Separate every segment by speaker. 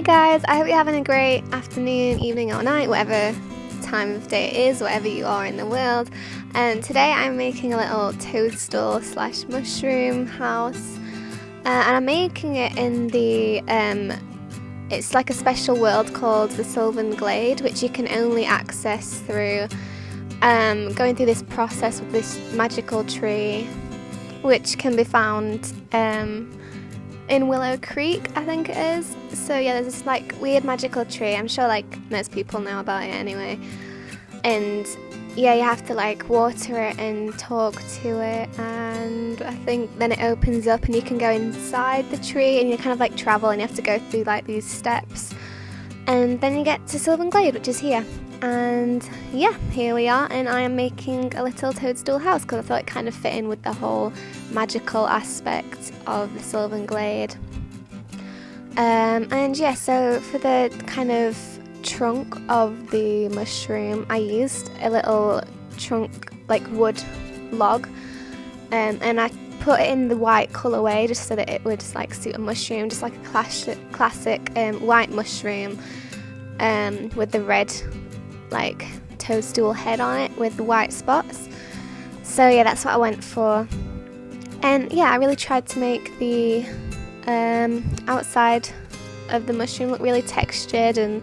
Speaker 1: guys, I hope you're having a great afternoon, evening or night, whatever time of day it is, wherever you are in the world. And today I'm making a little toadstool slash mushroom house, and I'm making it in the it's like a special world called the Sylvan Glade, which you can only access through going through this process with this magical tree, which can be found in Willow Creek, I think it is. So yeah, there's this like weird magical tree. I'm sure like most people know about it anyway. And yeah, you have to like water it and talk to it, and I think then it opens up and you can go inside the tree and you kind of like travel and you have to go through like these steps, and then you get to Sylvan Glade, which is here. And yeah, here we are, and I am making a little toadstool house because I thought it kind of fit in with the whole magical aspect of the Sylvan Glade. And yeah, so for the kind of trunk of the mushroom, I used a little trunk, like wood log, and I put it in the white colourway just so that it would like suit a mushroom, just like a classic white mushroom with the red like toadstool head on it with the white spots. So yeah, that's what I went for. And yeah, I really tried to make the outside of the mushroom look really textured and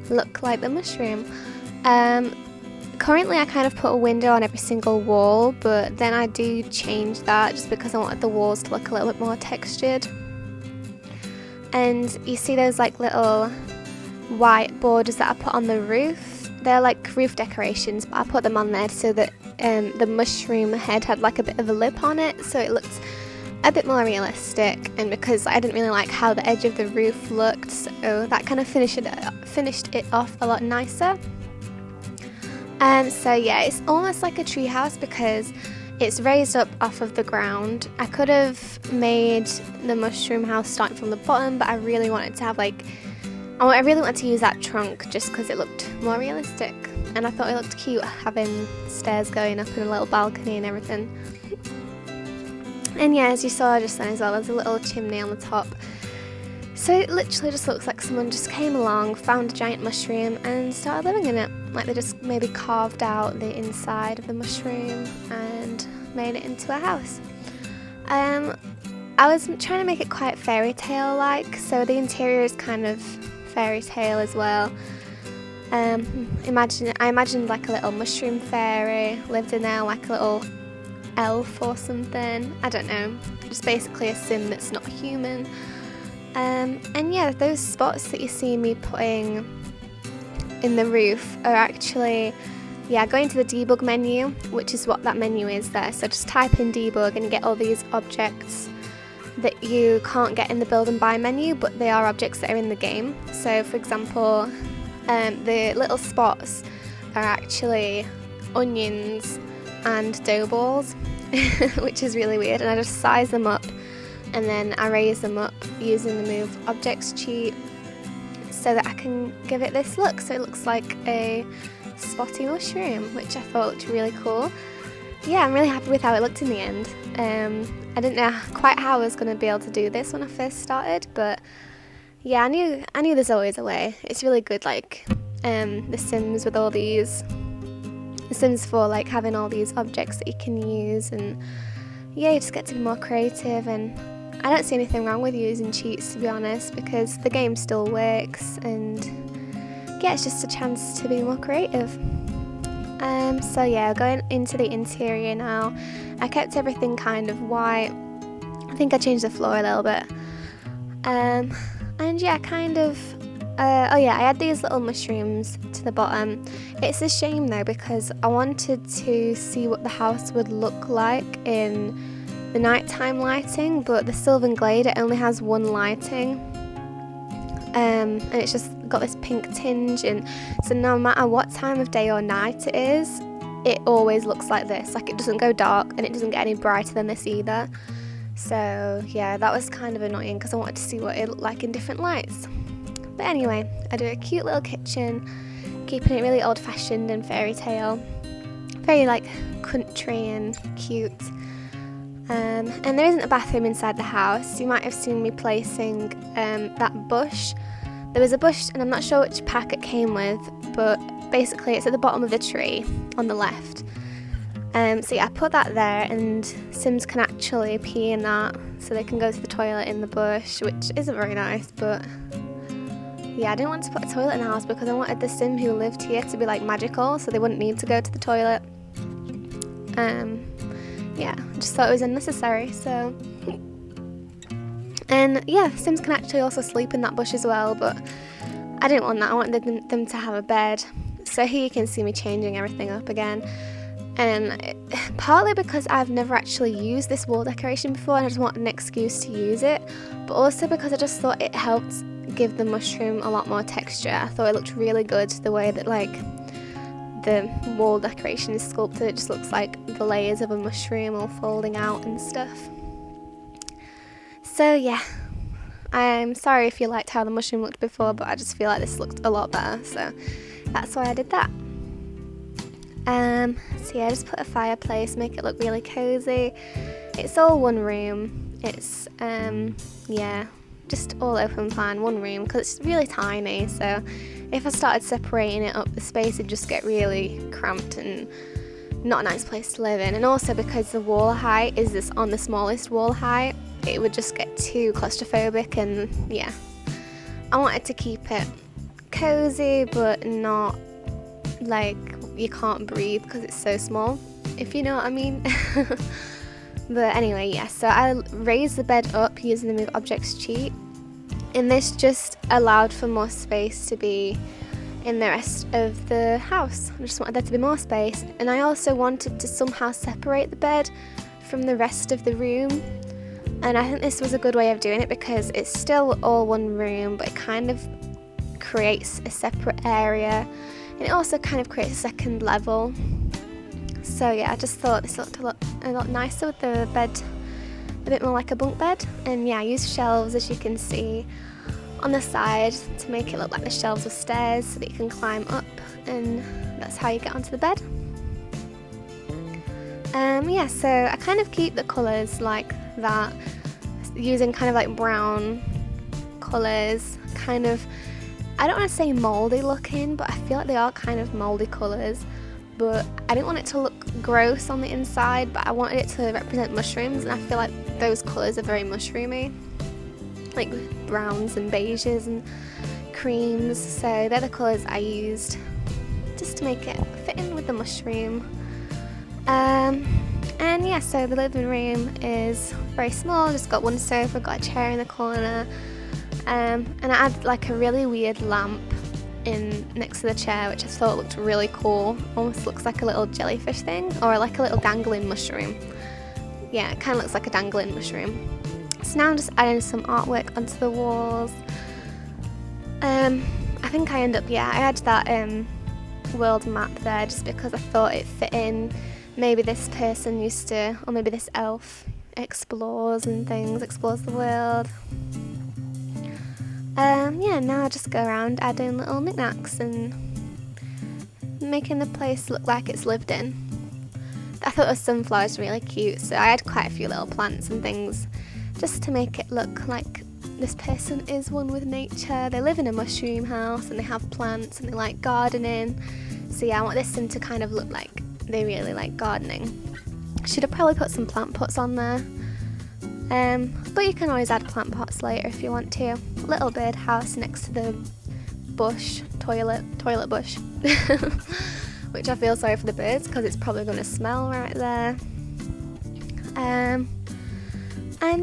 Speaker 1: look like the mushroom. Currently I kind of put a window on every single wall, but then I do change that just because I wanted the walls to look a little bit more textured. And you see those like little white borders that I put on the roof? They're like roof decorations, but I put them on there so that the mushroom head had like a bit of a lip on it, so it looked a bit more realistic. And because I didn't really like how the edge of the roof looked, so that kind of finished it off a lot nicer. So yeah, it's almost like a tree house because it's raised up off of the ground. I could have made the mushroom house starting from the bottom, but I really wanted to have I really wanted to use that trunk just because it looked more realistic, and I thought it looked cute having stairs going up and a little balcony and everything. And yeah, as you saw just then as well, there's a little chimney on the top. So it literally just looks like someone just came along, found a giant mushroom and started living in it. Like they just maybe carved out the inside of the mushroom and made it into a house. I was trying to make it quite fairy tale like, so the interior is kind of fairy tale as well. I imagined like a little mushroom fairy lived in there, like a little elf or something. I don't know, just basically a sim that's not human. And yeah, those spots that you see me putting in the roof are actually, yeah, going to the debug menu, which is what that menu is there. So just type in debug and you get all these objects that you can't get in the build and buy menu, but they are objects that are in the game. So for example, the little spots are actually onions and dough balls, which is really weird, and I just size them up and then I raise them up using the move objects cheat so that I can give it this look, so it looks like a spotty mushroom, which I thought looked really cool. Yeah, I'm really happy with how it looked in the end. I didn't know quite how I was going to be able to do this when I first started, but yeah, I knew there's always a way. It's really good, like The Sims with all these, The Sims 4, like having all these objects that you can use, and yeah, you just get to be more creative. And I don't see anything wrong with using cheats, to be honest, because the game still works, and yeah, it's just a chance to be more creative. So yeah, going into the interior now. I kept everything kind of white. I think I changed the floor a little bit. And yeah, kind of, oh yeah, I add these little mushrooms to the bottom. It's a shame though, because I wanted to see what the house would look like in the nighttime lighting, but the Sylvan Glade, it only has one lighting. And it's just got this pink tinge, and so no matter what time of day or night it is, it always looks like this. Like it doesn't go dark and it doesn't get any brighter than this either. So yeah, that was kind of annoying because I wanted to see what it looked like in different lights. But anyway, I do a cute little kitchen, keeping it really old-fashioned and fairy tale, very like country and cute. And there isn't a bathroom inside the house. You might have seen me placing that bush There was a bush, and I'm not sure which pack it came with, but basically it's at the bottom of the tree on the left. So yeah, I put that there, and Sims can actually pee in that, so they can go to the toilet in the bush, which isn't very nice, but yeah, I didn't want to put a toilet in the house because I wanted the Sim who lived here to be like magical, so they wouldn't need to go to the toilet. Yeah, I just thought it was unnecessary, so. And yeah, Sims can actually also sleep in that bush as well, but I didn't want that. I wanted them to have a bed. So here you can see me changing everything up again. And partly because I've never actually used this wall decoration before and I just wanted an excuse to use it, but also because I just thought it helped give the mushroom a lot more texture. I thought it looked really good the way that like the wall decoration is sculpted. It just looks like the layers of a mushroom all folding out and stuff. So yeah, I'm sorry if you liked how the mushroom looked before, but I just feel like this looked a lot better, so that's why I did that. So yeah, just put a fireplace, make it look really cozy. It's all one room. It's yeah, just all open plan, one room, because it's really tiny, so if I started separating it up, the space would just get really cramped and not a nice place to live in. And also because the wall height is this on the smallest wall height, it would just get too claustrophobic, and yeah, I wanted to keep it cozy but not like you can't breathe because it's so small, if you know what I mean. But anyway, yeah, so I raised the bed up using the Move Objects cheat, and this just allowed for more space to be in the rest of the house. I just wanted there to be more space, and I also wanted to somehow separate the bed from the rest of the room. And I think this was a good way of doing it because it's still all one room, but it kind of creates a separate area, and it also kind of creates a second level. So yeah, I just thought this looked a lot nicer with the bed a bit more like a bunk bed. And yeah, I used shelves, as you can see, on the side to make it look like the shelves were stairs so that you can climb up, and that's how you get onto the bed. Yeah, so I kind of keep the colours like that, using kind of like brown colours, kind of, I don't want to say mouldy looking, but I feel like they are kind of mouldy colours, but I didn't want it to look gross on the inside, but I wanted it to represent mushrooms, and I feel like those colours are very mushroomy, like browns and beiges and creams, so they're the colours I used just to make it fit in with the mushroom. And yeah, so the living room is very small, just got one sofa, got a chair in the corner, and I had like a really weird lamp in next to the chair, which I thought looked really cool. Almost looks like a little jellyfish thing, or like a little dangling mushroom. Yeah, it kind of looks like a dangling mushroom. So now I'm just adding some artwork onto the walls. I think I had that world map there just because I thought it fit in. Maybe this person used to, or maybe this elf explores and things, explores the world. Yeah, now I just go around adding little knickknacks and making the place look like it's lived in. I thought the sunflowers were really cute, so I had quite a few little plants and things just to make it look like this person is one with nature. They live in a mushroom house and they have plants and they like gardening. So yeah, I want this sim to kind of look like they really like gardening. Should have probably put some plant pots on there. But you can always add plant pots later if you want to. Little bird house next to the bush, toilet bush. Which I feel sorry for the birds because it's probably going to smell right there. And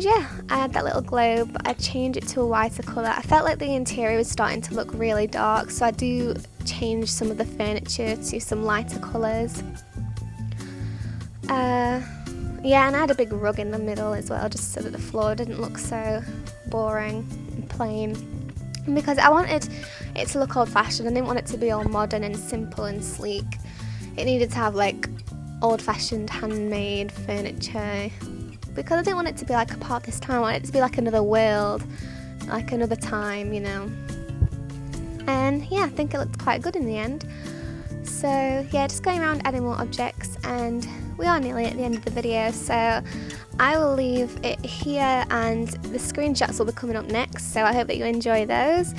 Speaker 1: yeah, I had that little globe, but I changed it to a whiter colour. I felt like the interior was starting to look really dark, so I do change some of the furniture to some lighter colours. Yeah, and I had a big rug in the middle as well, just so that the floor didn't look so boring and plain. And because I wanted it to look old-fashioned, I didn't want it to be all modern and simple and sleek. It needed to have like old-fashioned handmade furniture, because I didn't want it to be like a part of this time. I wanted it to be like another world, like another time, you know. And yeah, I think it looked quite good in the end. So yeah, just going around adding more objects, and we are nearly at the end of the video, so I will leave it here and the screenshots will be coming up next, so I hope that you enjoy those.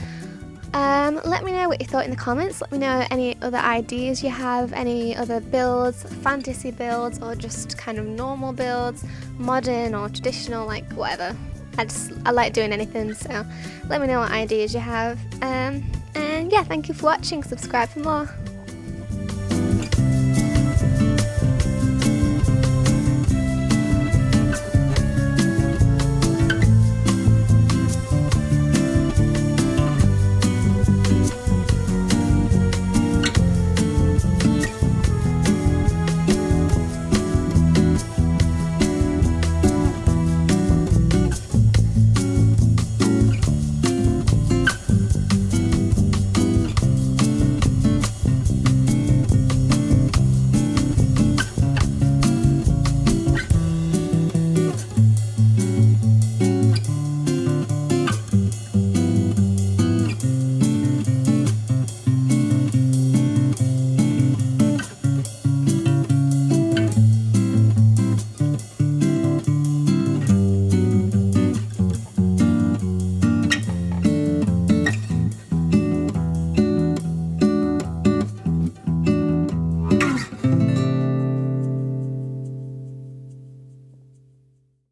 Speaker 1: Let me know what you thought in the comments. Let me know any other ideas you have, any other builds, fantasy builds, or just kind of normal builds, modern or traditional, like whatever. I like doing anything, so let me know what ideas you have. And yeah, thank you for watching. Subscribe for more.